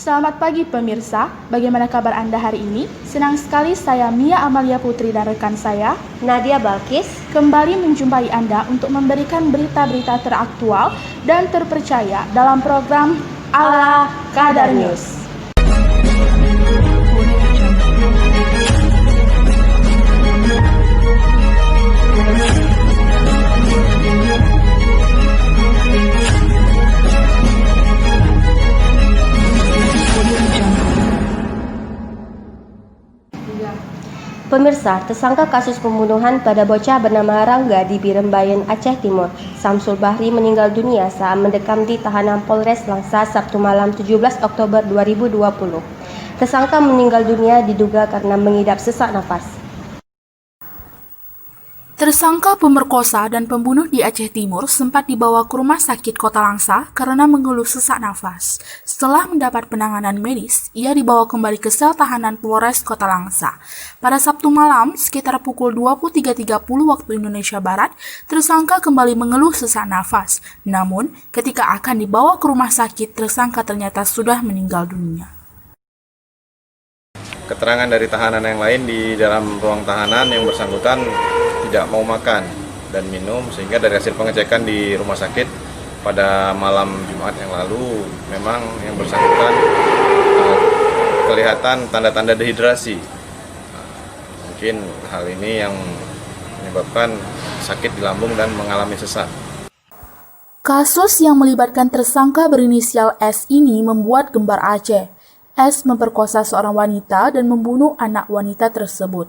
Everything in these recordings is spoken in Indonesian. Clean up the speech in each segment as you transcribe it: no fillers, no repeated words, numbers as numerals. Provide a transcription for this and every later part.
Selamat pagi pemirsa, bagaimana kabar Anda hari ini? Senang sekali saya Mia Amalia Putri dan rekan saya Nadia Balkis kembali menjumpai Anda untuk memberikan berita-berita teraktual dan terpercaya dalam program Ala Kadar News. Pemirsa, tersangka kasus pembunuhan pada bocah bernama Rangga di Birembayan, Aceh Timur, Samsul Bahri meninggal dunia saat mendekam di tahanan Polres Langsa Sabtu malam 17 Oktober 2020. Tersangka meninggal dunia diduga karena mengidap sesak nafas. Tersangka pemerkosa dan pembunuh di Aceh Timur sempat dibawa ke rumah sakit Kota Langsa karena mengeluh sesak nafas. Setelah mendapat penanganan medis, ia dibawa kembali ke sel tahanan Polres Kota Langsa. Pada Sabtu malam, sekitar pukul 23.30 waktu Indonesia Barat, tersangka kembali mengeluh sesak nafas. Namun, ketika akan dibawa ke rumah sakit, tersangka ternyata sudah meninggal dunia. Keterangan dari tahanan yang lain di dalam ruang tahanan yang bersangkutan tidak mau makan dan minum, sehingga dari hasil pengecekan di rumah sakit pada malam Jumat yang lalu memang yang bersangkutan kelihatan tanda-tanda dehidrasi. Mungkin hal ini yang menyebabkan sakit di lambung dan mengalami sesak. Kasus yang melibatkan tersangka berinisial S ini membuat gembar Aceh. S memperkosa seorang wanita dan membunuh anak wanita tersebut.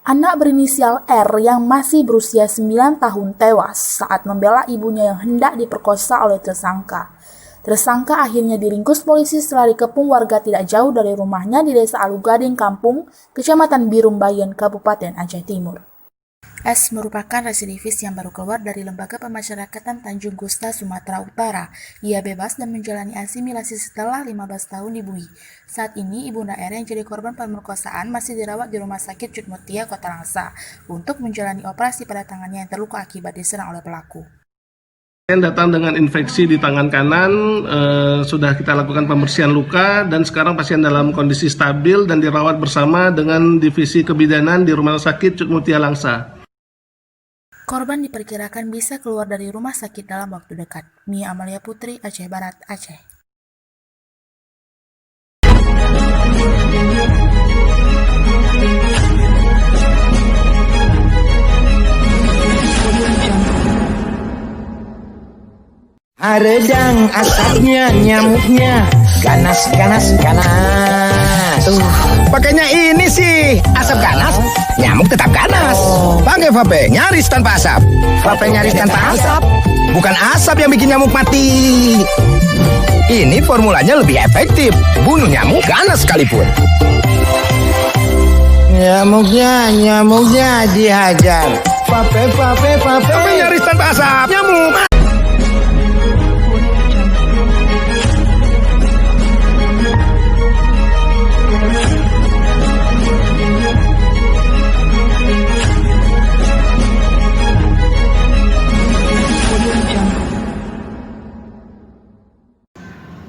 Anak berinisial R yang masih berusia 9 tahun tewas saat membela ibunya yang hendak diperkosa oleh tersangka. Tersangka akhirnya diringkus polisi setelah dikepung warga tidak jauh dari rumahnya di Desa Alugading Kampung, Kecamatan Birembayan, Kabupaten Aceh Timur. S merupakan residivis yang baru keluar dari Lembaga Pemasyarakatan Tanjung Gusta, Sumatera Utara. Ia bebas dan menjalani asimilasi setelah 15 tahun di Bui. Saat ini, Ibunda R yang jadi korban pemerkosaan masih dirawat di Rumah Sakit Cut Mutia, Kota Langsa, untuk menjalani operasi pada tangannya yang terluka akibat diserang oleh pelaku. Yang datang dengan infeksi di tangan kanan, sudah kita lakukan pembersihan luka dan sekarang pasien dalam kondisi stabil dan dirawat bersama dengan divisi kebidanan di Rumah Sakit Cut Mutia Langsa. Korban diperkirakan bisa keluar dari rumah sakit dalam waktu dekat. Mia Amalia Putri, Aceh Barat, Aceh. Redang asapnya, nyamuknya, ganas. Pakainya ini sih, asap ganas, nyamuk tetap ganas. Pakai vape, nyaris tanpa asap. Vape nyaris tanpa asap, bukan asap yang bikin nyamuk mati. Ini formulanya lebih efektif, bunuh nyamuk ganas sekalipun. Nyamuknya dihajar. Vape. Vape nyaris tanpa asap, nyamuk.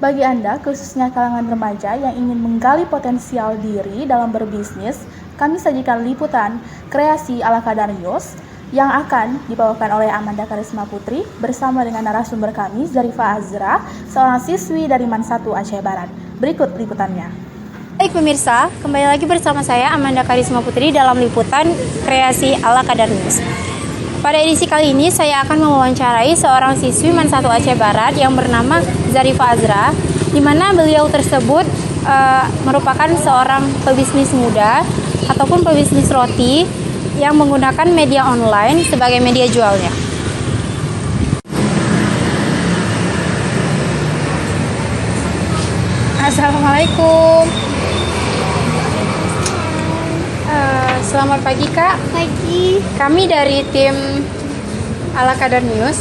Bagi Anda, khususnya kalangan remaja yang ingin menggali potensial diri dalam berbisnis, kami sajikan liputan kreasi ala Kadar News yang akan dibawakan oleh Amanda Karisma Putri bersama dengan narasumber kami, Zarifa Azra, seorang siswi dari MAN 1 Aceh Barat. Berikut liputannya. Baik pemirsa, kembali lagi bersama saya Amanda Karisma Putri dalam liputan kreasi ala Kadar News. Pada edisi kali ini saya akan mewawancarai seorang siswi MAN 1 Aceh Barat yang bernama Zarifa Azra, di mana beliau tersebut merupakan seorang pebisnis muda ataupun pebisnis roti yang menggunakan media online sebagai media jualnya. Assalamualaikum. Selamat pagi Kak. Pagi. Kami dari tim Ala Kadar News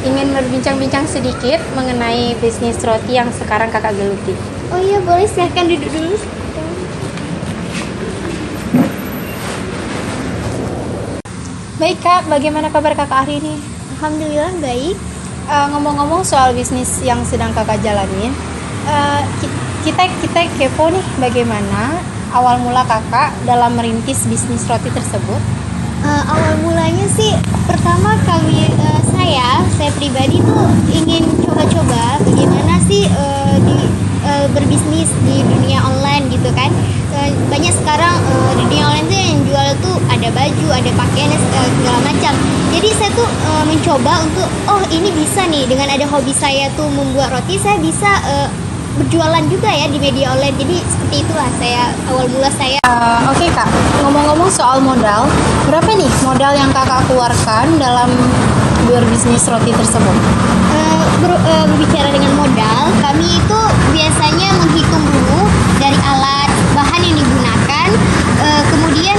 ingin berbincang-bincang sedikit mengenai bisnis roti yang sekarang Kakak geluti. Oh iya, boleh, silahkan duduk dulu. Baik Kak, bagaimana kabar Kakak hari ini? Alhamdulillah baik. Ngomong-ngomong soal bisnis yang sedang Kakak jalanin, kita kepo nih, bagaimana awal mula kakak dalam merintis bisnis roti tersebut? Awal mulanya sih, pertama saya pribadi tuh ingin coba-coba bagaimana sih berbisnis di dunia online gitu kan. Banyak sekarang di dunia online tuh yang jual tuh ada baju, ada pakaian, segala macam. Jadi saya tuh mencoba untuk, ini bisa nih, dengan ada hobi saya tuh membuat roti, saya bisa berjualan juga ya di media online. Jadi seperti itulah awal mula saya. Oke kak, ngomong-ngomong soal modal, berapa nih modal yang kakak keluarkan dalam berbisnis roti tersebut? Berbicara dengan modal, kami itu biasanya menghitung dulu dari alat, bahan yang digunakan, kemudian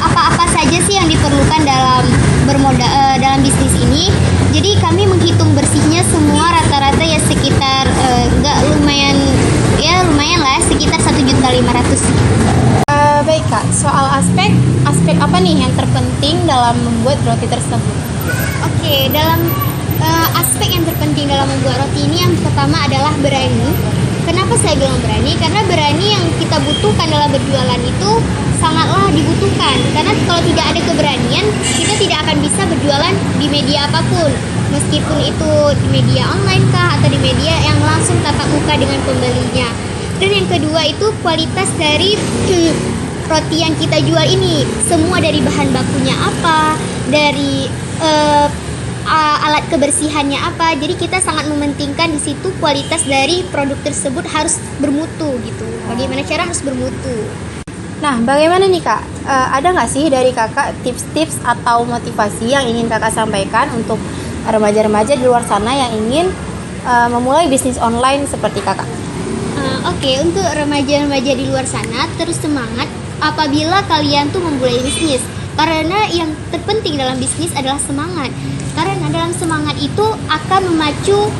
apa-apa saja sih yang diperlukan dalam bisnis ini. Jadi kami menghitung bersihnya semua rata-rata ya sekitar lumayan lah, sekitar 1.500.000. Baik kak, soal aspek apa nih yang terpenting dalam membuat roti tersebut? Oke, dalam aspek yang terpenting dalam membuat roti ini, yang pertama adalah berani. Kenapa saya bilang berani? Karena berani yang kita butuhkan dalam berjualan itu sangatlah dibutuhkan. Karena kalau tidak ada keberanian, kita tidak akan bisa berjualan di media apapun. Meskipun itu di media online kah, atau di media yang langsung tatap muka dengan pembelinya. Dan yang kedua itu kualitas dari roti yang kita jual ini. Semua dari bahan bakunya apa, dari alat kebersihannya apa. Jadi kita sangat mementingkan di situ kualitas dari produk tersebut harus bermutu gitu. Bagaimana cara harus bermutu. Nah, bagaimana nih kak? Ada nggak sih dari kakak tips-tips atau motivasi yang ingin kakak sampaikan untuk remaja-remaja di luar sana yang ingin memulai bisnis online seperti kakak? Oke, untuk remaja-remaja di luar sana, terus semangat apabila kalian tuh memulai bisnis. Karena yang terpenting dalam bisnis adalah semangat. Karena dalam semangat itu akan memacu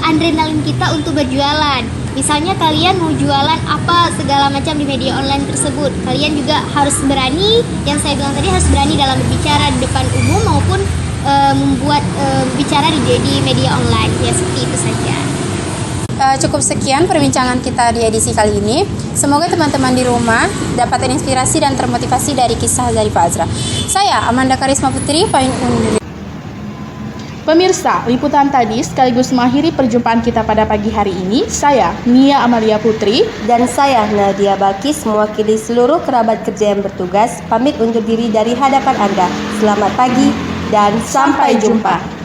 adrenalin kita untuk berjualan. Misalnya kalian mau jualan apa segala macam di media online tersebut, kalian juga harus berani, yang saya bilang tadi, harus berani dalam berbicara di depan umum maupun membuat bicara di media online. Ya seperti itu saja. Cukup sekian perbincangan kita di edisi kali ini. Semoga teman-teman di rumah dapat terinspirasi dan termotivasi dari kisah Zarifah Azra. Saya Amanda Karisma Putri, pamit undur diri. Pemirsa, liputan tadi sekaligus mengakhiri perjumpaan kita pada pagi hari ini. Saya Nia Amalia Putri Dan saya Nadia Balkis, mewakili seluruh kerabat kerja yang bertugas, pamit undur diri dari hadapan Anda. Selamat pagi dan sampai jumpa.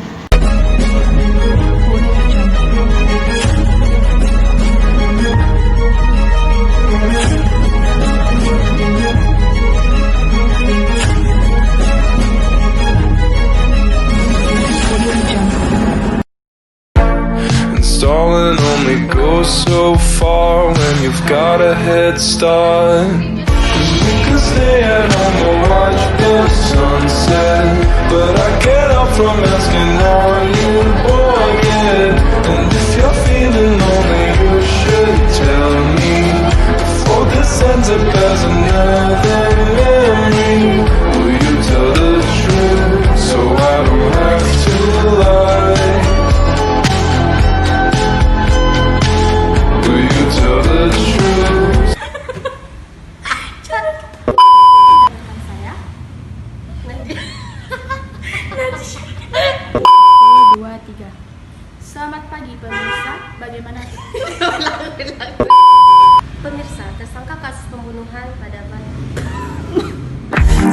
Stalling only goes so far when you've got a head start. 'Cause we could stay at home or watch the sunset, but I get up from asking, are you bored yet? And if you're feeling lonely, you should tell me before this ends up as another memory. Will you tell the truth so I don't have to lie? Tell the truth. 2, 3. Selamat pagi pemirsa, bagaimana? Pemirsa, tersangka kasus pembunuhan pada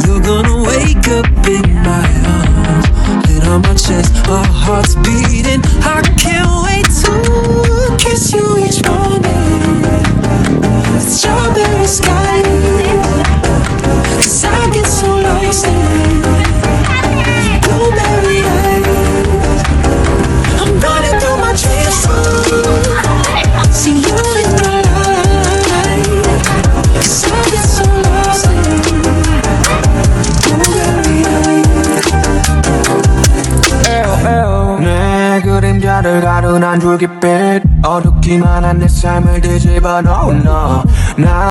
You're gonna wake up in my arms, head on my chest, our hearts beating. I can't wait to kiss you each morning. Strawberry sky, 'cause I get so lost in blueberry eyes. I'm running through my dreams, see you in my life, 'cause I get so lost in 내 그림자를 가둔 한 줄깃빛 어둡기만 한 내 삶을 뒤집어 놓은 너